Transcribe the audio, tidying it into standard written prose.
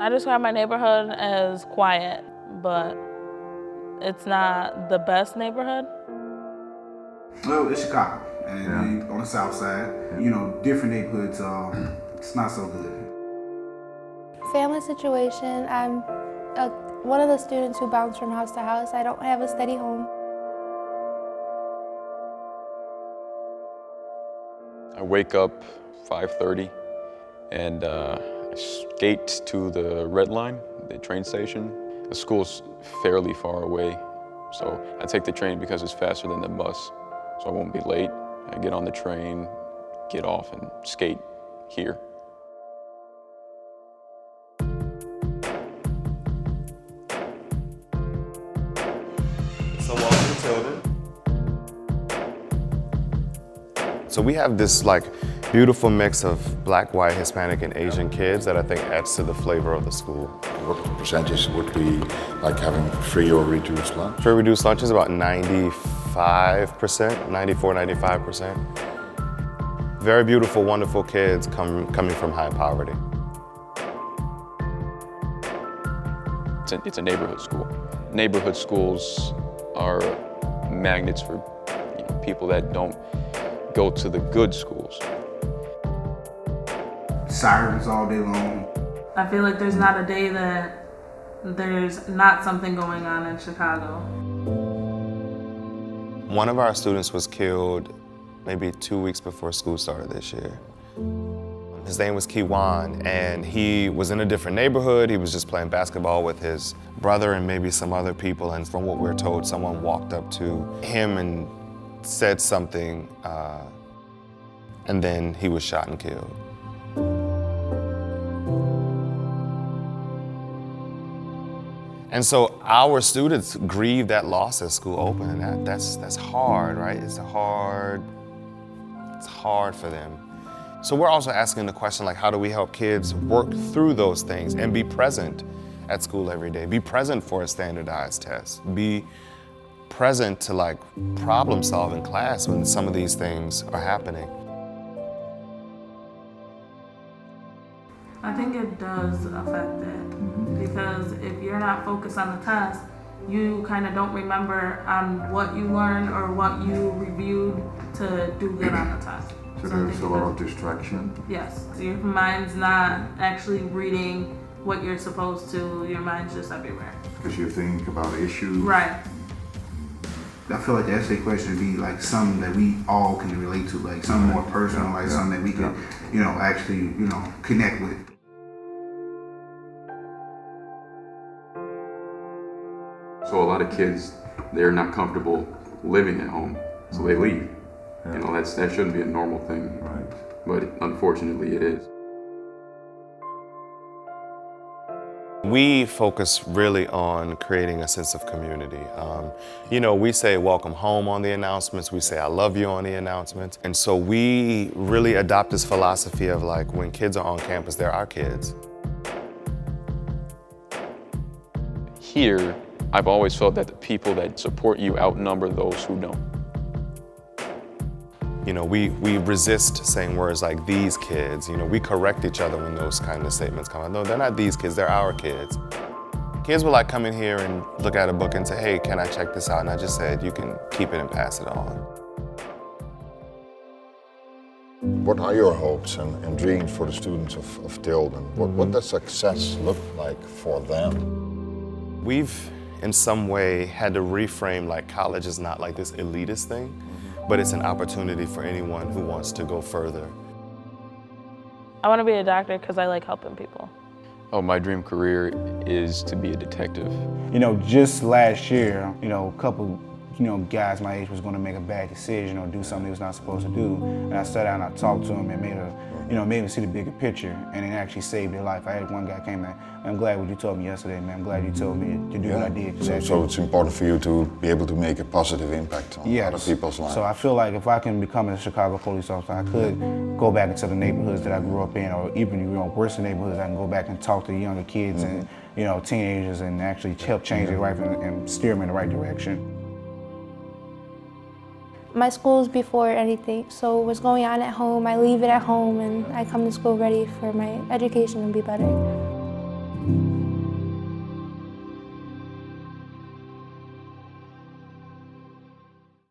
I describe my neighborhood as quiet, but it's not the best neighborhood. Well, it's Chicago, and on the south side, you know, different neighborhoods, it's not so good. Family situation, I'm one of the students who bounce from house to house. I don't have a steady home. I wake up 5:30 and I skate to the Red Line, the train station. The school's fairly far away, so I take the train because it's faster than the bus, so I won't be late. I get on the train, get off, and skate here. So welcome to Tilden. So we have this beautiful mix of Black, white, Hispanic, and Asian kids that I think adds to the flavor of the school. What percentage would be like having free or reduced lunch? Free reduced lunch is about 95%, 94, 95%. Very beautiful, wonderful kids coming from high poverty. It's a neighborhood school. Neighborhood schools are magnets for people that don't go to the good schools. Sirens all day long. I feel like there's not a day that there's not something going on in Chicago. One of our students was killed maybe 2 weeks before school started this year. His name was Kiwan, and he was in a different neighborhood. He was just playing basketball with his brother and maybe some other people, and from what we're told, someone walked up to him and said something, and then he was shot and killed. And so our students grieve that loss as school opened, and that's hard, right? It's hard for them. So we're also asking the question, how do we help kids work through those things and be present at school every day? Be present for a standardized test. Be present to problem solve in class when some of these things are happening. I think it does affect it because if you're not focused on the test, you kind of don't remember on what you learned or what you reviewed to do good on the test. So there's a lot of distraction. Yes, so your mind's not actually reading what you're supposed to, your mind's just everywhere. Because you think about issues. Right. I feel like the essay question would be something that we all can relate to, something more personal, something that we can, actually, connect with. So a lot of kids, they're not comfortable living at home, so they leave. Yeah. That shouldn't be a normal thing, Right. but unfortunately it is. We focus really on creating a sense of community. We say welcome home on the announcements, we say I love you on the announcements, and so we really adopt this philosophy of when kids are on campus, they're our kids. Here, I've always felt that the people that support you outnumber those who don't. We resist saying words like these kids. We correct each other when those kind of statements come out. No, they're not these kids, they're our kids. Kids will come in here and look at a book and say, hey, can I check this out? And I just said, you can keep it and pass it on. What are your hopes and dreams for the students of Tilden? What does success look like for them? We've, in some way, had to reframe college is not this elitist thing, but it's an opportunity for anyone who wants to go further. I want to be a doctor because I like helping people. Oh, my dream career is to be a detective. Just last year, a couple, guys my age was going to make a bad decision or do something they was not supposed to do. And I sat down and I talked to them and made them see the bigger picture, and it actually saved their life. I had one guy came in, I'm glad what you told me yesterday, man. I'm glad you told me to do what I did. So it's important for you to be able to make a positive impact on other people's lives. So I feel like if I can become a Chicago police officer, I could go back into the neighborhoods that I grew up in, or even worse neighborhoods. I can go back and talk to younger kids and teenagers and actually help change their life and steer them in the right direction. My school's before anything, so what's going on at home, I leave it at home and I come to school ready for my education to be better.